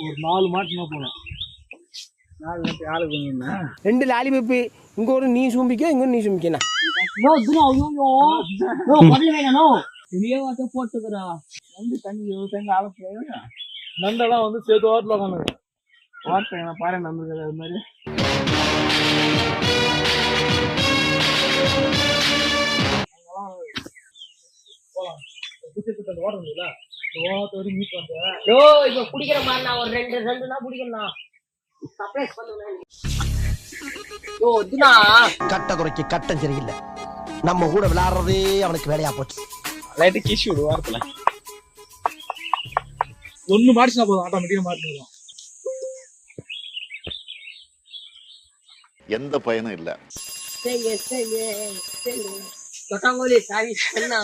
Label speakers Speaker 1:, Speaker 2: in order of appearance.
Speaker 1: ஒரு 4 மாட்டுனா போதும். 4 மாட்டு ஆளுக்கு ஒண்ணு.
Speaker 2: 2 லாலிபப்பு, இங்க ஒரு நீ சும்பிக்க, இங்க நீ சும்பிக்கண்ணா.
Speaker 3: நோ துனோ ஐயோ நோ வரல வேணா வெளியே வாட்ட போட்டுக்கறா
Speaker 1: வந்து தண்ணி ஆளு நண்டெல்லாம் வந்து சேர்த்து ஓரத்தில் உட்காந்துங்க. ஓரத்தை பாரு நம்புறது அது மாதிரி.
Speaker 3: குடிக்கிற மாதிரி நான் ஒரு 2 தான் குடிக்கணும். சர்ப்ரைஸ் பண்ணுவேன்.
Speaker 2: கட்டதுரைக்கு கட்டம் சரியில்லை. நம்ம கூட விளையாடுறதே அவனுக்கு வேலையா போச்சு.
Speaker 1: லைட்டு கிஷ் விடு வாரத்துல. ஒண்ணு மாடிச்சுனா போதும், ஆட்டோமேட்டிக்கா மாட்டிடுவோம்.
Speaker 4: எந்த பயனும் இல்ல.
Speaker 3: தொட்டாங்கோலி சாவி சொன்னா